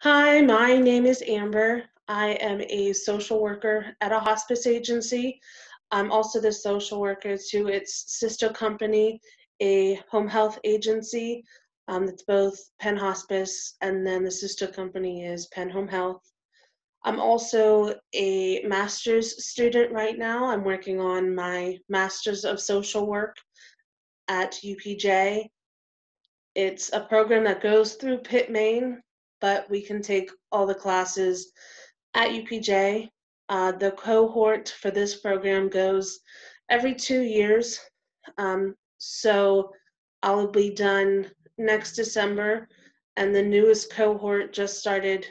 Hi, my name is Amber. I am a social worker at a hospice agency. I'm also the social worker to its sister company, a home health agency. It's both Penn Hospice, and then the sister company is Penn Home Health. I'm also a master's student right now. I'm working on my master's of social work at UPJ. It's a program that goes through Pitt, Maine, but we can take all the classes at UPJ. The cohort for this program goes every 2 years. So I'll be done next December, and the newest cohort just started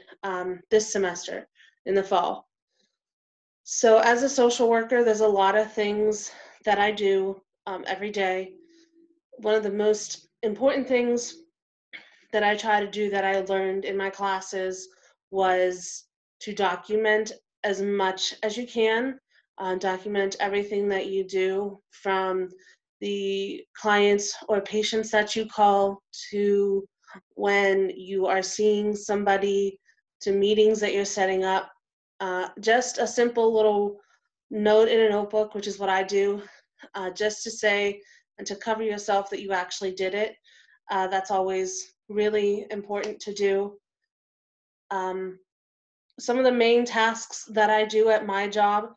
this semester in the fall. So as a social worker, there's a lot of things that I do every day. One of the most important things that I try to do that I learned in my classes was to document as much as you can, document everything that you do from the clients or patients that you call to when you are seeing somebody to meetings that you're setting up. Just a simple little note in a notebook, which is what I do, just to say and to cover yourself that you actually did it. That's always really important to do. Um, some of the main tasks that I do at my job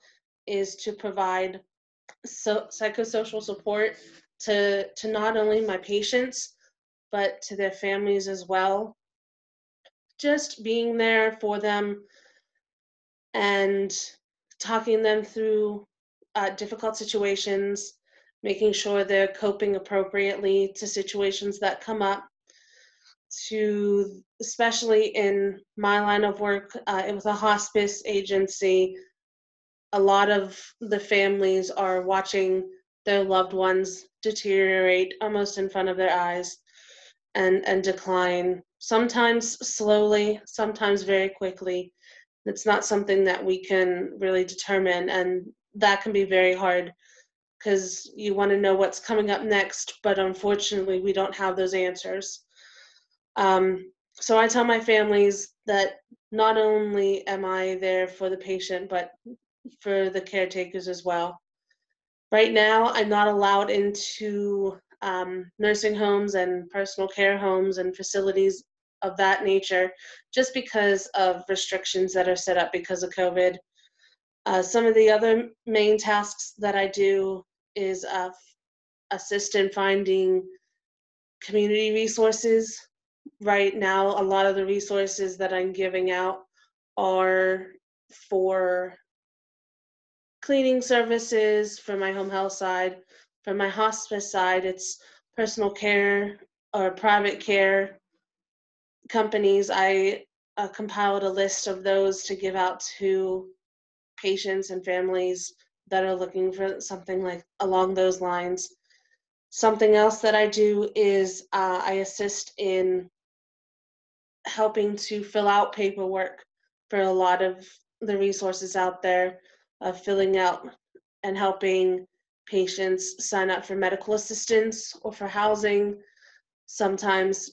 is to provide psychosocial support to not only my patients, but to their families as well. Just being there for them and talking them through difficult situations, making sure they're coping appropriately to situations that come up. To especially in my line of work, it was a hospice agency. A lot of the families are watching their loved ones deteriorate almost in front of their eyes and decline, sometimes slowly, sometimes very quickly. It's not something that we can really determine, and that can be very hard because you want to know what's coming up next, but unfortunately, we don't have those answers. So I tell my families that not only am I there for the patient, but for the caretakers as well. Right now, I'm not allowed into nursing homes and personal care homes and facilities of that nature just because of restrictions that are set up because of COVID. Some of the other main tasks that I do is assist in finding community resources. Right now, a lot of the resources that I'm giving out are for cleaning services for my home health side. For my hospice side, it's personal care or private care companies. I compiled a list of those to give out to patients and families that are looking for something like along those lines. Something else that I do is I assist in helping to fill out paperwork for a lot of the resources out there, filling out and helping patients sign up for medical assistance or for housing. Sometimes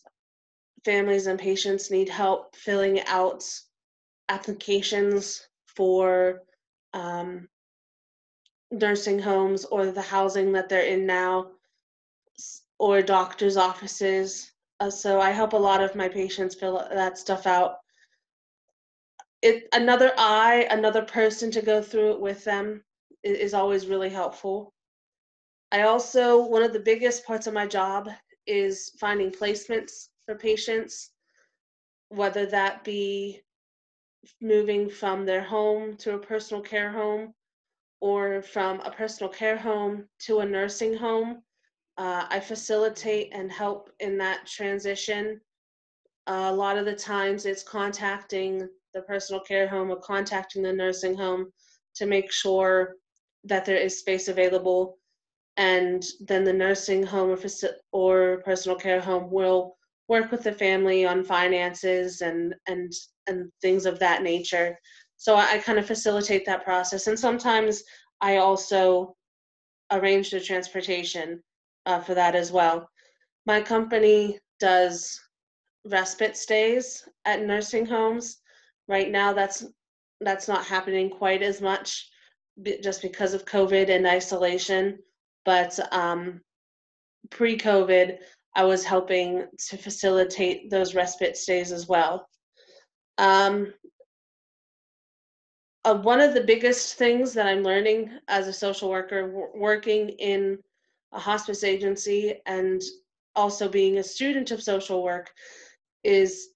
families and patients need help filling out applications for um, nursing homes or the housing that they're in now, or doctor's offices. So I help a lot of my patients fill that stuff out. Another person to go through it with them is always really helpful. I also, one of the biggest parts of my job is finding placements for patients, whether that be moving from their home to a personal care home or from a personal care home to a nursing home. I facilitate and help in that transition. A lot of the times it's contacting the personal care home or contacting the nursing home to make sure that there is space available. And then the nursing home or personal care home will work with the family on finances and things of that nature. So I kind of facilitate that process. And sometimes I also arrange the transportation for that as well. My company does respite stays at nursing homes. Right now, that's not happening quite as much just because of COVID and isolation. But pre-COVID, I was helping to facilitate those respite stays as well. Um, One of the biggest things that I'm learning as a social worker, working in a hospice agency and also being a student of social work, is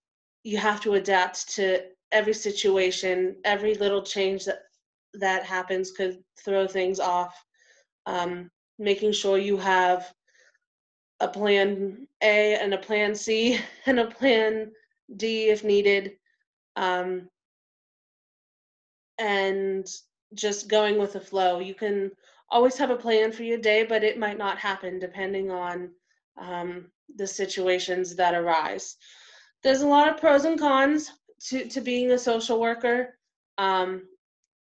you have to adapt to every situation. Every little change that happens could throw things off. Making sure you have a plan A and a plan C and a plan D if needed. Um, and just going with the flow. You can always have a plan for your day, but it might not happen depending on the situations that arise. There's a lot of pros and cons to being a social worker. Um,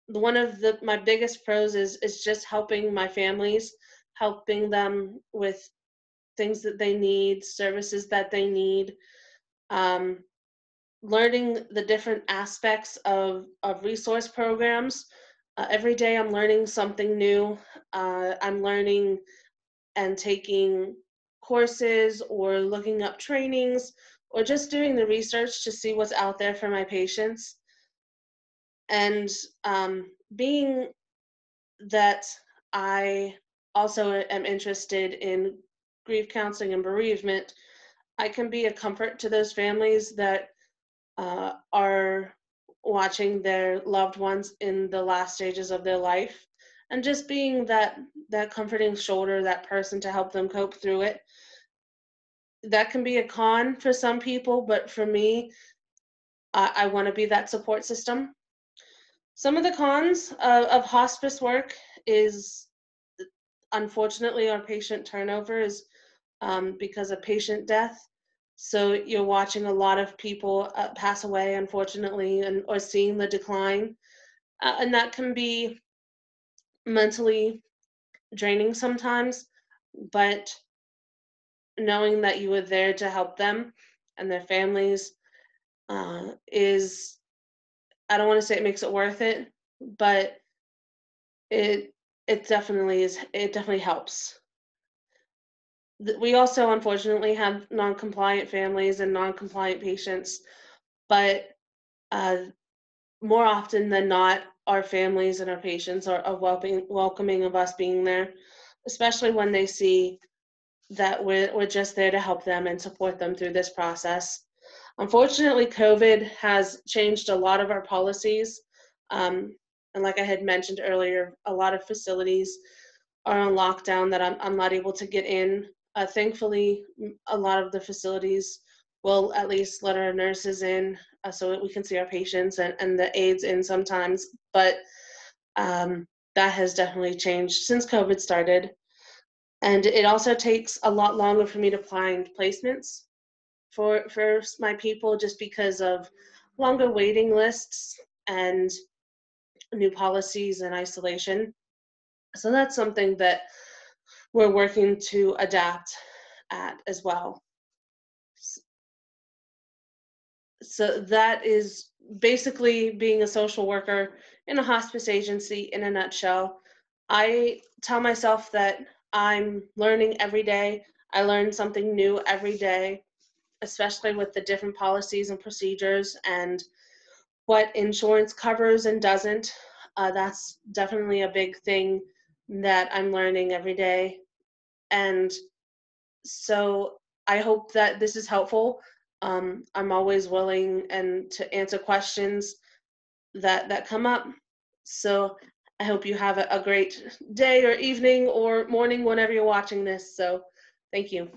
One of my biggest pros is just helping my families, helping them with things that they need, services that they need. Um, Learning the different aspects of resource programs. Every day I'm learning something new. I'm learning and taking courses or looking up trainings or just doing the research to see what's out there for my patients. And being that I also am interested in grief counseling and bereavement, I can be a comfort to those families that are watching their loved ones in the last stages of their life, and just being that comforting shoulder, that person to help them cope through it. That can be a con for some people, but for me, I want to be that support system. Some of the cons of hospice work is, unfortunately, our patient turnover is because of patient death. So you're watching a lot of people pass away, unfortunately, and or seeing the decline, and that can be mentally draining sometimes. But knowing that you were there to help them and their families is, I don't want to say it makes it worth it, but it it definitely is. It definitely helps. We also unfortunately have non-compliant families and non-compliant patients, but uh, more often than not, our families and our patients are welcoming of us being there, especially when they see that we're just there to help them and support them through this process. Unfortunately, COVID has changed a lot of our policies. Um, and like I had mentioned earlier, a lot of facilities are on lockdown that I'm not able to get in. Thankfully, a lot of the facilities will at least let our nurses in so that we can see our patients and the aides in sometimes. But um, that has definitely changed since COVID started. And it also takes a lot longer for me to find placements for my people just because of longer waiting lists and new policies and isolation. So that's something that we're working to adapt at as well. So that is basically being a social worker in a hospice agency in a nutshell. I tell myself that I'm learning every day. I learn something new every day, especially with the different policies and procedures and what insurance covers and doesn't. That's definitely a big thing that I'm learning every day. And so I hope that this is helpful. I'm always willing and to answer questions that come up. So I hope you have a great day or evening or morning whenever you're watching this. So thank you.